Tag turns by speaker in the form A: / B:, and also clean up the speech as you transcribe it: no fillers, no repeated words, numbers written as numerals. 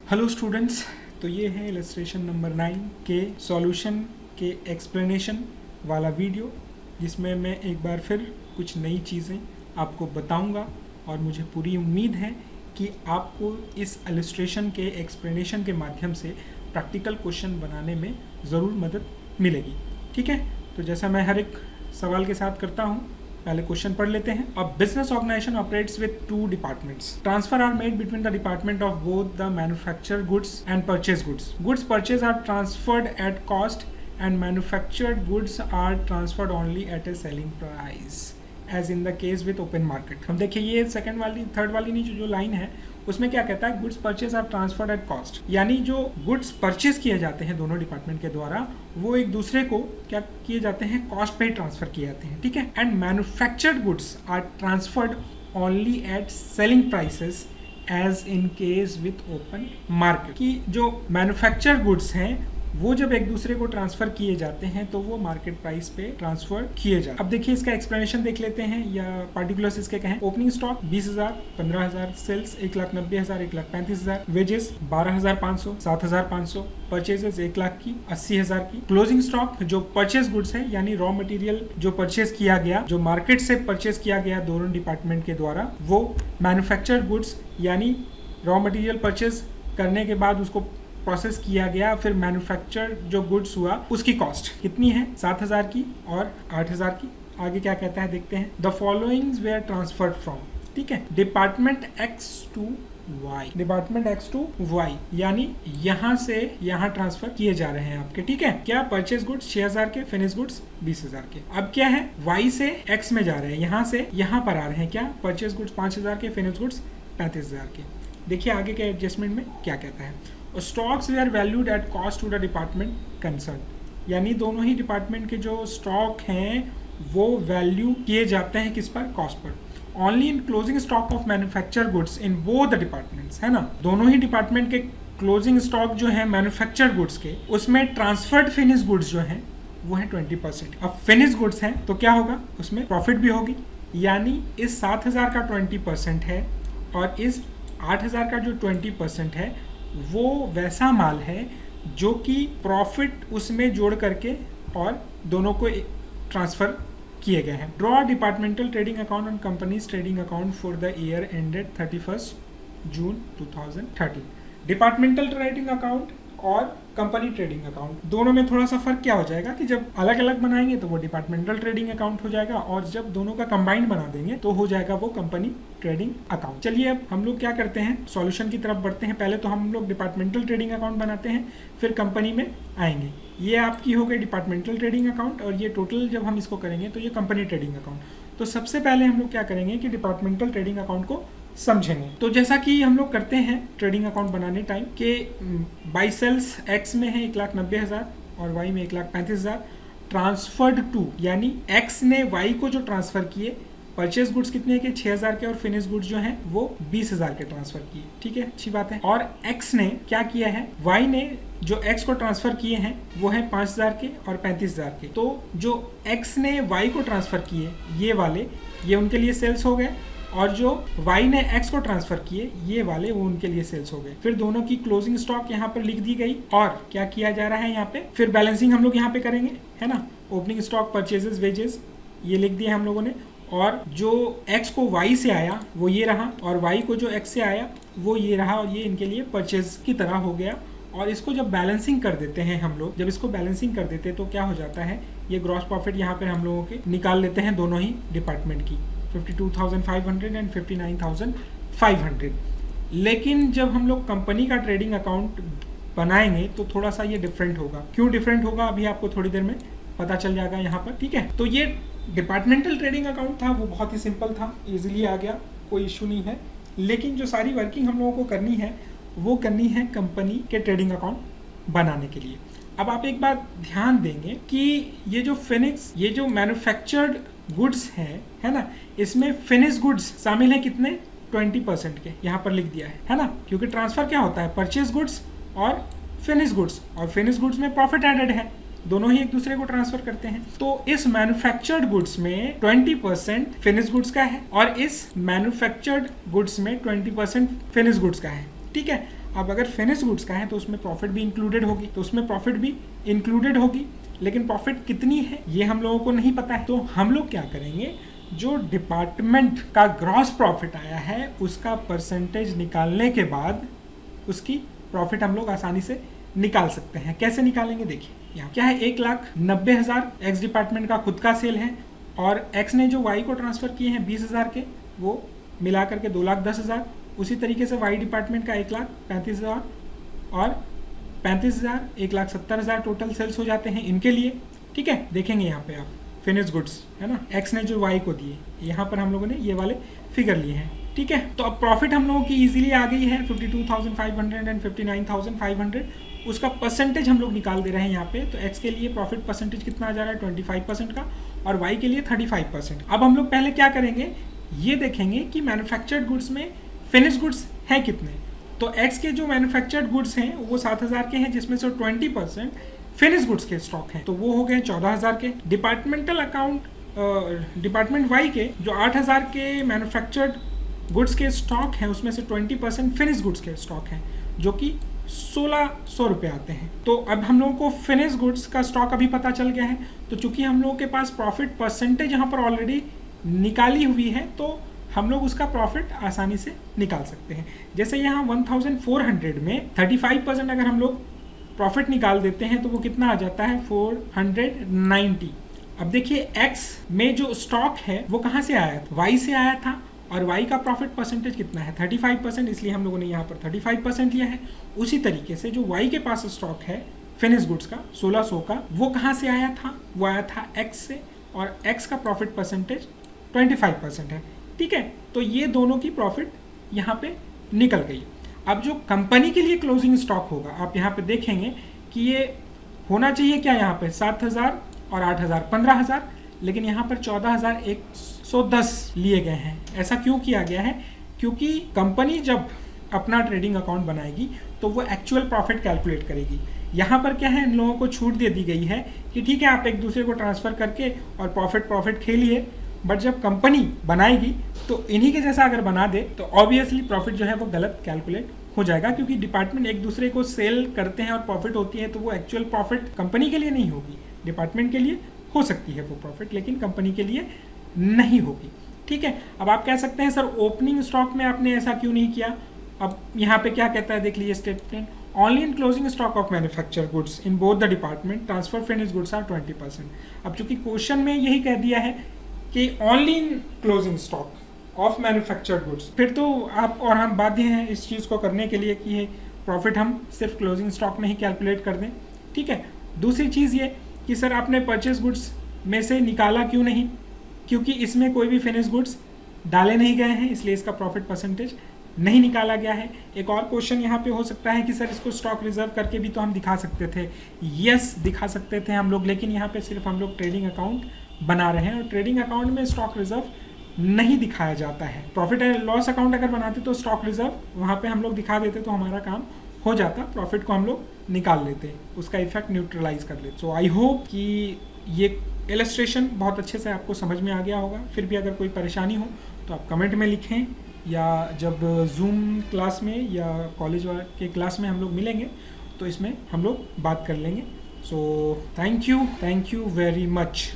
A: Hello students, तो ये है इलस्ट्रेशन नंबर 9 के सॉल्यूशन के एक्सप्लेनेशन वाला वीडियो, जिसमें मैं एक बार फिर कुछ नई चीज़ें आपको बताऊंगा और मुझे पूरी उम्मीद है कि आपको इस इलस्ट्रेशन के एक्सप्लेनेशन के माध्यम से प्रैक्टिकल क्वेश्चन बनाने में ज़रूर मदद मिलेगी। ठीक है, तो जैसा मैं हर एक सवाल के साथ करता हूँ, पहले क्वेश्चन पढ़ लेते हैं। A business organization operates with two departments. Transfer are made between the department of both the manufacture goods and purchase goods. Goods purchase are transferred at cost and manufactured goods are transferred only at a selling price as in the case with open market. हम देखिए ये second वाली third वाली नहीं जो line है उसमें क्या कहता है, goods purchase are transferred at cost, यानी जो गुड्स परचेज किए जाते हैं दोनों डिपार्टमेंट के द्वारा वो एक दूसरे को क्या किए जाते हैं, कॉस्ट पे ही ट्रांसफर किए जाते हैं। ठीक है, and manufactured goods are transferred only at selling prices as in case with open market. कि जो मैन्युफैक्चर्ड गुड्स हैं वो जब एक दूसरे को ट्रांसफर किए जाते हैं तो वो मार्केट प्राइस पे ट्रांसफर किए जाते हैं। अब देखिए इसका एक्सप्लेनेशन देख लेते हैं या पार्टिकुलर्स इसके कहें। Opening stock 20,000, 15,000, sales 1,90,000, 1,35,000, wages 12,500, 7,500, purchases 1 lakh की, 80,000 की। क्लोजिंग स्टॉक जो परचेज गुड्स है यानी रॉ मटेरियल जो परचेज किया गया, जो मार्केट से परचेज किया गया दोनों डिपार्टमेंट के द्वारा, वो मैन्युफैक्चर्ड गुड्स यानी रॉ मटेरियल परचेज करने के बाद उसको प्रोसेस किया गया, फिर मैन्युफैक्चर जो गुड्स हुआ उसकी कॉस्ट कितनी है, 7,000 की और 8,000 की। आगे क्या कहता है देखते हैं। The followings were transferred from, ठीक है, department X to Y, department X to Y, यानी यहाँ से यहाँ ट्रांसफर किए जा रहे हैं आपके। ठीक है, क्या परचेज गुड्स 6,000 के, फिनिश गुड्स 20,000 के। अब क्या है, वाई से एक्स में जा रहे हैं, यहाँ से यहाँ पर आ रहे हैं, क्या, परचेज गुड्स 5,000 के, फिनिश गुड्स 35,000 के। देखिए आगे के एडजस्टमेंट में क्या कहता है। स्टॉक्स वे are valued at cost to the department concern, यानी दोनों ही डिपार्टमेंट के जो स्टॉक हैं वो वैल्यू किए जाते हैं किस पर, cost per. Only in closing stock of manufacture goods in both the departments, है ना, दोनों ही डिपार्टमेंट के क्लोजिंग स्टॉक जो है मैन्युफैक्चर्ड गुड्स के, उसमें ट्रांसफर्ड फिनिश गुड्स जो है वो है 20%। अब फिनिश गुड्स हैं तो क्या होगा, उसमें प्रॉफिट भी होगी, यानी इस 7,000 का 20% है और इस 8,000 का जो 20% है वो वैसा माल है जो कि प्रॉफिट उसमें जोड़ करके और दोनों को ट्रांसफर किए गए हैं। Draw departmental trading account and companies trading account for the year ended 31 June 2013। Departmental trading account और कंपनी ट्रेडिंग अकाउंट दोनों में थोड़ा सा फर्क क्या हो जाएगा कि जब अलग अलग बनाएंगे तो वो डिपार्टमेंटल ट्रेडिंग अकाउंट हो जाएगा और जब दोनों का कंबाइंड बना देंगे तो हो जाएगा वो कंपनी ट्रेडिंग अकाउंट। चलिए अब हम लोग क्या करते हैं, सॉल्यूशन की तरफ बढ़ते हैं। पहले तो हम लोग डिपार्टमेंटल ट्रेडिंग अकाउंट बनाते हैं, फिर कंपनी में आएंगे। ये आपकी हो गई डिपार्टमेंटल ट्रेडिंग अकाउंट और ये टोटल जब हम इसको करेंगे तो ये कंपनी ट्रेडिंग अकाउंट। तो सबसे पहले हम लोग क्या करेंगे कि डिपार्टमेंटल ट्रेडिंग अकाउंट को समझेंगे। तो जैसा कि हम लोग करते हैं ट्रेडिंग अकाउंट बनाने टाइम के, बाई सेल्स एक्स में है 1,90,000 और वाई में 1,35,000, ट्रांसफर्ड टू, यानी एक्स ने वाई को जो ट्रांसफर किए, परचेज गुड्स कितने के, 6,000 के, और फिनिश गुड्स जो हैं वो 20,000 के ट्रांसफर किए। ठीक है, अच्छी बात है। और एक्स ने क्या किया है, वाई ने जो एक्स को ट्रांसफर किए हैं वो है 5,000 के और 35,000 के। तो जो एक्स ने वाई को ट्रांसफर किए ये वाले, ये उनके लिए सेल्स हो गए, और जो y ने x को ट्रांसफर किए ये वाले वो उनके लिए सेल्स हो गए। फिर दोनों की क्लोजिंग स्टॉक यहाँ पर लिख दी गई और क्या किया जा रहा है यहाँ पे, फिर बैलेंसिंग हम लोग यहाँ पे करेंगे, है ना। ओपनिंग स्टॉक, परचेजेस, वेजेस ये लिख दिए हम लोगों ने, और जो x को y से आया वो ये रहा और y को जो x से आया वो ये रहा, और ये इनके लिए परचेज की तरह हो गया। और इसको जब बैलेंसिंग कर देते हैं हम लोग, जब इसको बैलेंसिंग कर देते हैं तो क्या हो जाता है, ये ग्रॉस प्रॉफिट यहाँ पर हम लोगों के निकाल लेते हैं दोनों ही डिपार्टमेंट की, 52,500 एंड 59,500। लेकिन जब हम लोग कंपनी का ट्रेडिंग अकाउंट बनाएंगे तो थोड़ा सा ये डिफरेंट होगा। क्यों डिफरेंट होगा अभी आपको थोड़ी देर में पता चल जाएगा यहाँ पर। ठीक है, तो ये डिपार्टमेंटल ट्रेडिंग अकाउंट था वो बहुत ही सिंपल था, इजीली आ गया, कोई इशू नहीं है। लेकिन जो सारी वर्किंग हम लोगों को करनी है वो करनी है कंपनी के ट्रेडिंग अकाउंट बनाने के लिए। अब आप एक बात ध्यान देंगे कि ये जो फिनिक्स, ये जो मैन्युफैक्चर्ड गुड्स है ना, इसमें फिनिश गुड्स शामिल है कितने, 20% के, यहाँ पर लिख दिया है ना, क्योंकि ट्रांसफर क्या होता है, परचेज गुड्स और फिनिश गुड्स, और फिनिश गुड्स में प्रॉफिट एडेड है, दोनों ही एक दूसरे को ट्रांसफर करते हैं। तो इस मैन्युफैक्चर्ड गुड्स में 20% फिनिश गुड्स का है और इस मैन्युफैक्चर्ड गुड्स में 20% फिनिश गुड्स का है। ठीक है, अब अगर फिनिश गुड्स का है तो उसमें प्रॉफिट भी इंक्लूडेड होगी, तो उसमें प्रॉफिट भी इंक्लूडेड होगी, लेकिन प्रॉफिट कितनी है ये हम लोगों को नहीं पता है। तो हम लोग क्या करेंगे, जो डिपार्टमेंट का ग्रॉस प्रॉफिट आया है उसका परसेंटेज निकालने के बाद उसकी प्रॉफिट हम लोग आसानी से निकाल सकते हैं। कैसे निकालेंगे देखिए, यहाँ क्या है, 1,90,000 एक्स डिपार्टमेंट का खुद का सेल है और एक्स ने जो वाई को ट्रांसफर किए हैं 20,000 के, वो मिला करके 2,10,000। उसी तरीके से वाई डिपार्टमेंट का 1,35,000 और 35,000 1,70,000 टोटल सेल्स हो जाते हैं इनके लिए। ठीक है, देखेंगे यहाँ पे आप फिनिश गुड्स है ना, एक्स ने जो वाई को दिए, यहाँ पर हम लोगों ने ये वाले फिगर लिए हैं। ठीक है, तो अब प्रॉफिट हम लोगों की इजीली आ गई है 52,500 एंड 59,500। उसका परसेंटेज हम लोग निकाल दे रहे हैं यहाँ पे। तो एक्स के लिए प्रॉफिट परसेंटेज कितना आ जा रहा है 25% का और वाई के लिए 35%। अब हम लोग पहले क्या करेंगे, ये देखेंगे कि मैन्युफैक्चर्ड गुड्स में फिनिश गुड्स हैं कितने। तो एक्स के जो मैन्युफैक्चर्ड गुड्स हैं वो 7,000 के हैं, जिसमें से 20% फिनिश गुड्स के स्टॉक हैं, तो वो हो गए 14,000 के। डिपार्टमेंटल अकाउंट डिपार्टमेंट वाई के जो 8,000 के मैन्युफैक्चर्ड गुड्स के स्टॉक हैं उसमें से 20% फिनिश गुड्स के स्टॉक हैं जो कि 1,600 रुपये आते हैं। तो अब हम लोगों को फिनिश गुड्स का स्टॉक अभी पता चल गया है, तो चूंकि हम लोगों के पास प्रॉफिट परसेंटेज यहाँ पर ऑलरेडी निकाली हुई है तो हम लोग उसका प्रॉफिट आसानी से निकाल सकते हैं। जैसे यहाँ 1,400 में 35% अगर हम लोग प्रॉफिट निकाल देते हैं तो वो कितना आ जाता है 490। अब देखिए एक्स में जो स्टॉक है वो कहाँ से आया था, वाई से आया था और y का प्रॉफिट परसेंटेज कितना है 35%, इसलिए हम लोगों ने यहाँ पर 35% लिया है। उसी तरीके से जो y के पास स्टॉक है फिनिश गुड्स का 1,600 का, वो कहाँ से आया था, वो आया था x से और x का प्रॉफिट परसेंटेज 25% है। ठीक है, तो ये दोनों की प्रॉफिट यहाँ पे निकल गई। अब जो कंपनी के लिए क्लोजिंग स्टॉक होगा, आप यहाँ पे देखेंगे कि ये होना चाहिए क्या, यहाँ पे 7,000 और 8,000 15,000, लेकिन यहाँ पर 14,110 लिए गए हैं। ऐसा क्यों किया गया है, क्योंकि कंपनी जब अपना ट्रेडिंग अकाउंट बनाएगी तो वो एक्चुअल प्रॉफिट कैलकुलेट करेगी। यहाँ पर क्या है, इन लोगों को छूट दे दी गई है कि ठीक है आप एक दूसरे को ट्रांसफ़र करके और प्रॉफिट खेलिए, बट जब कंपनी बनाएगी तो इन्हीं के जैसा अगर बना दे तो ऑब्वियसली प्रॉफिट जो है वो गलत कैलकुलेट हो जाएगा, क्योंकि डिपार्टमेंट एक दूसरे को सेल करते हैं और प्रॉफिट होती है तो वो एक्चुअल प्रॉफिट कंपनी के लिए नहीं होगी, डिपार्टमेंट के लिए हो सकती है वो प्रॉफिट, लेकिन कंपनी के लिए नहीं होगी। ठीक है, अब आप कह सकते हैं सर ओपनिंग स्टॉक में आपने ऐसा क्यों नहीं किया। अब यहाँ पे क्या कहता है देख लीजिए statement, only in closing stock of manufacture goods in both the department transfer finish goods are 20%। अब चूंकि क्वेश्चन में यही कह दिया है कि only in closing stock of manufactured goods, फिर तो आप और हम बाध्य हैं इस चीज़ को करने के लिए कि प्रॉफिट हम सिर्फ क्लोजिंग स्टॉक में ही कैलकुलेट कर दें। ठीक है, दूसरी चीज़ ये कि सर आपने परचेज गुड्स में से निकाला क्यों नहीं, क्योंकि इसमें कोई भी फिनिश गुड्स डाले नहीं गए हैं, इसलिए इसका प्रॉफिट परसेंटेज नहीं निकाला गया है। एक और क्वेश्चन यहाँ पे हो सकता है कि सर इसको स्टॉक रिजर्व करके भी तो हम दिखा सकते थे। यस, दिखा सकते थे हम लोग, लेकिन यहाँ पे सिर्फ हम लोग ट्रेडिंग अकाउंट बना रहे हैं और ट्रेडिंग अकाउंट में स्टॉक रिजर्व नहीं दिखाया जाता है। प्रॉफिट एंड लॉस अकाउंट अगर बनाते तो स्टॉक रिजर्व वहाँ पे हम लोग दिखा देते तो हमारा काम हो जाता, प्रॉफिट को हम लोग निकाल लेते, उसका इफेक्ट न्यूट्रलाइज कर लेते। सो आई होप कि ये इलस्ट्रेशन बहुत अच्छे से आपको समझ में आ गया होगा। फिर भी अगर कोई परेशानी हो तो आप कमेंट में लिखें, या जब जूम क्लास में या कॉलेज के क्लास में हम लोग मिलेंगे तो इसमें हम लोग बात कर लेंगे। So thank you very much.